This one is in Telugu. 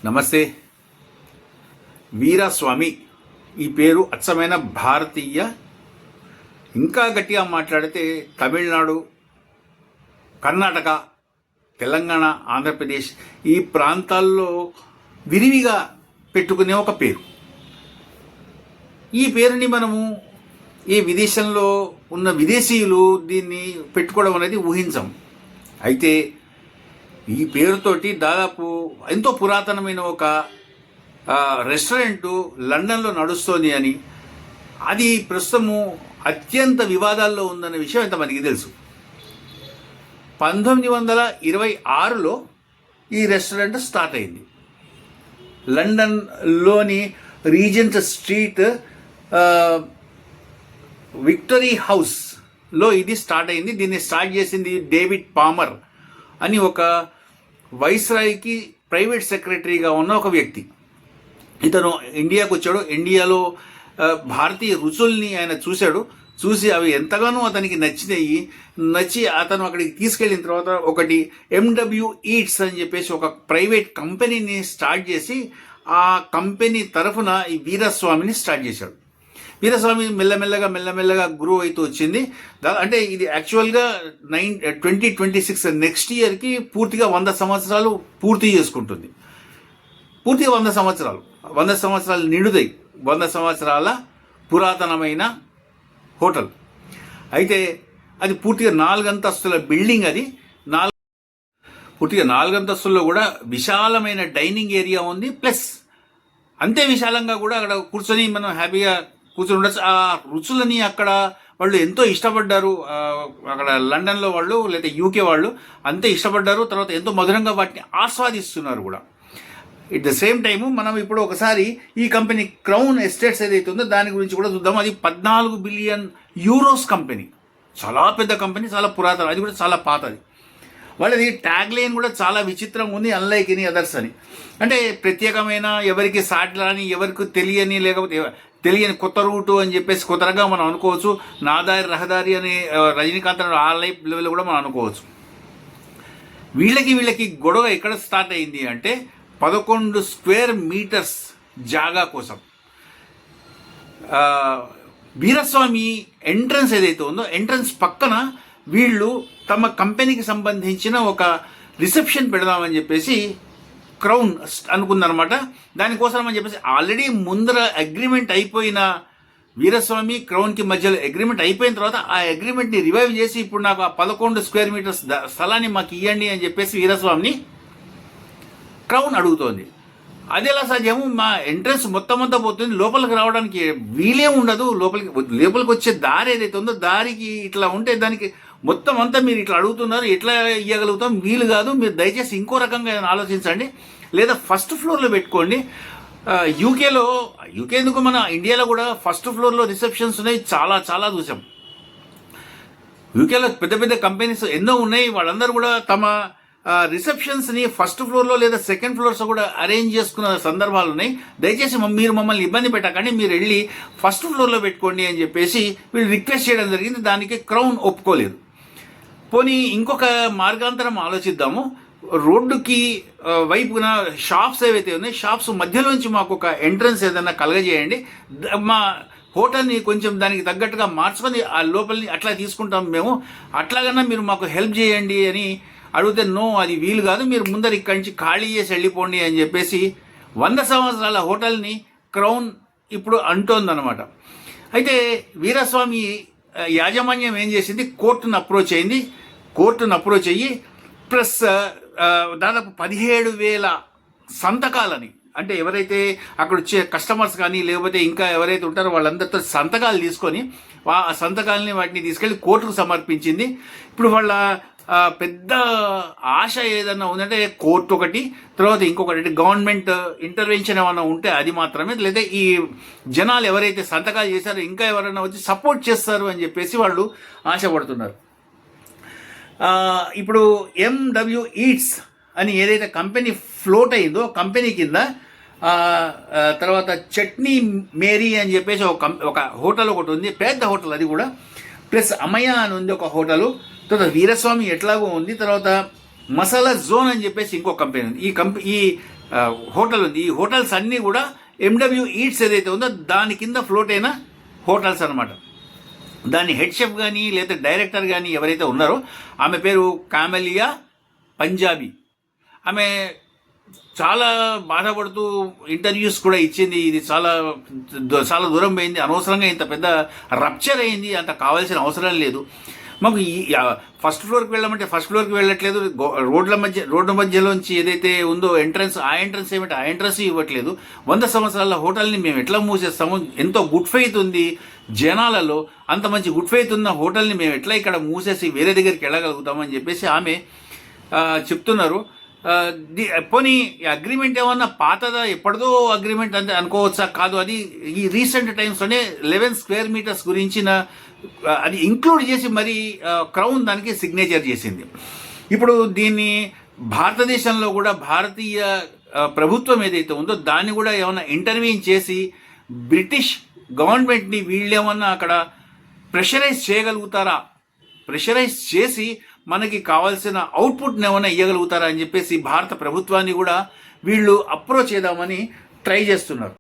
నమస్తే. వీరాస్వామి ఈ పేరు అచ్చమైన భారతీయ. ఇంకా గట్టిగా మాట్లాడితే తమిళనాడు, కర్ణాటక, తెలంగాణ, ఆంధ్రప్రదేశ్ ఈ ప్రాంతాల్లో విరివిగా పెట్టుకునే ఒక పేరు. ఈ పేరుని మనము ఈ విదేశంలో ఉన్న విదేశీయులు దీన్ని పెట్టుకోవడం అనేది ఊహించం. అయితే ఈ పేరుతోటి దాదాపు ఎంతో పురాతనమైన ఒక రెస్టారెంటు లండన్లో నడుస్తోంది అని, అది ప్రస్తుతము అత్యంత వివాదాల్లో ఉందన్న విషయం ఎంతమందికి తెలుసు. 1926లో ఈ రెస్టారెంట్ స్టార్ట్ అయింది. లండన్లోని రీజెంట్ స్ట్రీట్ విక్టరీ హౌస్లో ఇది స్టార్ట్ అయింది. దీన్ని స్టార్ట్ చేసింది డేవిడ్ పామర్ అని ఒక వైస్రాయ్కి ప్రైవేట్ సెక్రటరీగా ఉన్న ఒక వ్యక్తి. ఇతను ఇండియాకు వచ్చాడు. ఇండియాలో భారతీయ రుచుల్ని ఆయన చూసి అవి ఎంతగానో అతనికి నచ్చి అతను అక్కడికి తీసుకెళ్ళిన తర్వాత ఒకటి ఎండబ్ల్యూ ఈట్స్ అని చెప్పేసి ఒక ప్రైవేట్ కంపెనీని స్టార్ట్ చేసి ఆ కంపెనీ తరఫున ఈ వీరాస్వామిని స్టార్ట్ చేశాడు. వీరాస్వామి మెల్లమెల్లగా గ్రో అవుతూ వచ్చింది. అంటే ఇది యాక్చువల్గా 2026 నెక్స్ట్ ఇయర్కి పూర్తిగా 100 సంవత్సరాలు పూర్తి చేసుకుంటుంది. పూర్తిగా 100 సంవత్సరాలు నిండుతాయి. 100 సంవత్సరాల పురాతనమైన హోటల్. అయితే అది పూర్తిగా 4 అంతస్తుల బిల్డింగ్. అది పూర్తిగా 4 అంతస్తుల్లో కూడా విశాలమైన డైనింగ్ ఏరియా ఉంది. ప్లస్ అంతే విశాలంగా కూడా అక్కడ కూర్చొని మనం హ్యాపీగా కూర్చొని ఉండొచ్చు. ఆ రుచులని అక్కడ వాళ్ళు ఎంతో ఇష్టపడ్డారు. అక్కడ లండన్లో వాళ్ళు లేదా యూకే వాళ్ళు అంతే ఇష్టపడ్డారు. తర్వాత ఎంతో మధురంగా వాటిని ఆస్వాదిస్తున్నారు కూడా. ఎట్ ద సేమ్ టైము మనం ఇప్పుడు ఒకసారి ఈ కంపెనీ క్రౌన్ ఎస్టేట్స్ ఏదైతే ఉందో దాని గురించి కూడా చూద్దాం. అది 14 బిలియన్ యూరోస్ కంపెనీ. చాలా పెద్ద కంపెనీ, చాలా పురాతన, అది కూడా చాలా పాతది. వాళ్ళది ట్యాగ్ లైన్ కూడా చాలా విచిత్రంగా ఉంది, అన్లైక్ ఎనీ అదర్స్ అని. అంటే ప్రత్యేకమైన, ఎవరికి సాటిరాని, ఎవరికి తెలియని కొత్త రూటు అని చెప్పేసి కొత్తగా మనం అనుకోవచ్చు. నాదారి రహదారి అని రజనీకాంత్ ఆ లైఫ్ లెవెల్ కూడా మనం అనుకోవచ్చు. వీళ్ళకి గొడవ ఎక్కడ స్టార్ట్ అయింది అంటే 11 స్క్వేర్ మీటర్స్ జాగా కోసం. వీరస్వామి ఎంట్రన్స్ ఏదైతే ఉందో ఎంట్రన్స్ పక్కన వీళ్ళు తమ కంపెనీకి సంబంధించిన ఒక రిసెప్షన్ పెడదామని చెప్పేసి క్రౌన్ అనుకుందనమాట. దానికోసం అని చెప్పేసి ఆల్రెడీ ముందర అగ్రిమెంట్ అయిపోయిన వీరస్వామి క్రౌన్కి మధ్యలో అగ్రిమెంట్ అయిపోయిన తర్వాత ఆ అగ్రిమెంట్ని రివైవ్ చేసి ఇప్పుడు నాకు ఆ 11 స్క్వేర్ మీటర్స్ స్థలాన్ని మాకు ఇవ్వండి అని చెప్పేసి వీరస్వామిని క్రౌన్ అడుగుతోంది. అది ఎలా సాధ్యము? మా ఎంట్రన్స్ మొత్తం అంతా పోతుంది, లోపలికి రావడానికి వీలే ఉండదు. లోపలికి వచ్చే దారి ఏదైతే ఉందో దారికి ఇట్లా ఉంటే దానికి మొత్తం అంతా మీరు ఇట్లా అడుగుతున్నారు, ఎట్లా ఇవ్వగలుగుతాం? వీలు కాదు. మీరు దయచేసి ఇంకో రకంగా ఆలోచించండి, లేదా ఫస్ట్ ఫ్లోర్లో పెట్టుకోండి. యూకే ఎందుకు, మన ఇండియాలో కూడా ఫస్ట్ ఫ్లోర్లో రిసెప్షన్స్ ఉన్నాయి, చాలా చూసాం. యూకేలో పెద్ద కంపెనీస్ ఎన్నో ఉన్నాయి. వాళ్ళందరూ కూడా తమ రిసెప్షన్స్ని ఫస్ట్ ఫ్లోర్లో లేదా సెకండ్ ఫ్లోర్స్ కూడా అరేంజ్ చేసుకున్న సందర్భాలు ఉన్నాయి. దయచేసి మీరు మమ్మల్ని ఇబ్బంది పెట్టకండి, మీరు వెళ్ళి ఫస్ట్ ఫ్లోర్లో పెట్టుకోండి అని చెప్పేసి వీళ్ళు రిక్వెస్ట్ చేయడం జరిగింది. దానికి క్రౌన్ ఒప్పుకోలేదు. పోనీ ఇంకొక మార్గాంతరం ఆలోచిద్దాము. రోడ్డుకి వైపున షాప్స్ ఏవైతే ఉన్నాయి, షాప్స్ మధ్యలోంచి మాకు ఒక ఎంట్రన్స్ ఏదైనా కలగజేయండి, మా హోటల్ని కొంచెం దానికి తగ్గట్టుగా మార్చుకొని ఆ లోపలిని అట్లా తీసుకుంటాం మేము, అట్లాగన్నా మీరు మాకు హెల్ప్ చేయండి అని అడిగితే నో, అది వీలు కాదు, మీరు ముందర ఇక్కడి నుంచి ఖాళీ చేసి వెళ్ళిపోండి అని చెప్పేసి 100 సంవత్సరాల హోటల్ని క్రౌన్ ఇప్పుడు అంటోందనమాట. అయితే వీరస్వామి యాజమాన్యం ఏం చేసింది, కోర్టును అప్రోచ్ అయ్యి ప్లస్ దాదాపు 17,000 సంతకాలని, అంటే ఎవరైతే అక్కడ వచ్చే కస్టమర్స్ కానీ లేకపోతే ఇంకా ఎవరైతే ఉంటారో వాళ్ళందరితో సంతకాలు తీసుకొని ఆ సంతకాలని వాటిని తీసుకెళ్ళి కోర్టుకు సమర్పించింది. ఇప్పుడు వాళ్ళ పెద్ద ఆశ ఏదన్నా ఉందంటే కోర్టు ఒకటి, తర్వాత ఇంకొకటి గవర్నమెంట్ ఇంటర్వెన్షన్ ఏమన్నా ఉంటే అది మాత్రమే, లేదా ఈ జనాలు ఎవరైతే సంతకాలు చేశారో ఇంకా ఎవరైనా వచ్చి సపోర్ట్ చేస్తారు అని చెప్పేసి వాళ్ళు ఆశపడుతున్నారు. ఇప్పుడు ఎండబ్ల్యూ ఈట్స్ అని ఏదైతే కంపెనీ ఫ్లోట్ అయిందో కంపెనీ కింద తర్వాత చట్నీ మేరీ అని చెప్పేసి ఒక హోటల్ ఒకటి ఉంది, పెద్ద హోటల్ అది కూడా. ప్లస్ అమయ అని ఉంది ఒక హోటలు. తర్వాత వీరస్వామి ఎట్లాగో ఉంది. తర్వాత మసాలా జోన్ అని చెప్పేసి ఇంకో కంపెనీ ఉంది. ఈ హోటల్ ఉంది. ఈ హోటల్స్ అన్నీ కూడా ఎండబ్ల్యూ ఈట్స్ ఏదైతే ఉందో దాని కింద ఫ్లోట్ అయిన హోటల్స్ అనమాట. దాని హెడ్ షెఫ్ కానీ లేదా డైరెక్టర్ కానీ ఎవరైతే ఉన్నారో ఆమె పేరు కామెలియా పంజాబీ. ఆమె చాలా బాధపడుతూ ఇంటర్వ్యూస్ కూడా ఇచ్చింది. ఇది చాలా చాలా దూరం పోయింది, అనవసరంగా ఇంత పెద్ద రప్చర్ అయింది, అంత కావాల్సిన అవసరం లేదు. మాకు ఈ ఫస్ట్ ఫ్లోర్కి వెళ్ళమంటే ఫస్ట్ ఫ్లోర్కి వెళ్ళట్లేదు, రోడ్ల మధ్యలోంచి ఏదైతే ఉందో ఎంట్రన్స్, ఆ ఎంట్రన్స్ ఏమిటి, ఆ ఎంట్రన్స్ ఇవ్వట్లేదు. 100 సంవత్సరాల హోటల్ని మేము ఎట్లా మూసేస్తాము? ఎంతో గుడ్ ఫెయిత్ ఉంది జనాలలో, అంత మంచి గుడ్ ఫెయిత్ ఉన్న హోటల్ని మేము ఎట్లా ఇక్కడ మూసేసి వేరే దగ్గరికి వెళ్ళగలుగుతామని చెప్పేసి ఆమె చెప్తున్నారు. పోనీ అగ్రిమెంట్ ఏమన్నా పాతదా, ఎప్పటిదో అగ్రిమెంట్ అంటే అనుకోవచ్చా? కాదు, అది ఈ రీసెంట్ టైమ్స్లోనే 11 స్క్వేర్ మీటర్స్ గురించిన అది ఇంక్లూడ్ చేసి మరి క్రౌన్ దానికి సిగ్నేచర్ చేసింది. ఇప్పుడు దీన్ని భారతదేశంలో కూడా భారతీయ ప్రభుత్వం ఏదైతే ఉందో దాన్ని కూడా ఏమన్నా ఇంటర్వ్యూన్ చేసి బ్రిటిష్ గవర్నమెంట్ని వీళ్ళేమన్నా అక్కడ ప్రెషరైజ్ చేయగలుగుతారా, ప్రెషరైజ్ చేసి మనకి కావాల్సిన అవుట్పుట్ని ఏమైనా ఇవ్వగలుగుతారా అని చెప్పేసి భారత ప్రభుత్వాన్ని కూడా వీళ్ళు అప్రోచ్ చేద్దామని ట్రై చేస్తున్నారు.